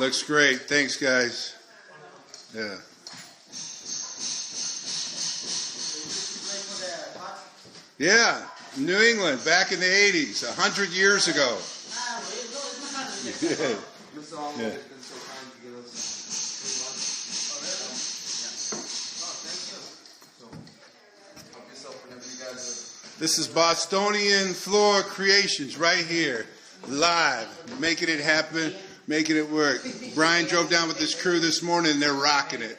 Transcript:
Looks great. Thanks, guys. Yeah. Yeah, New England, back in the 80s, 100 years ago. Yeah. Yeah. This is Bostonian Floor Creations right here, live, making it happen, making it work. Brian drove down with this crew this morning and they're rocking it.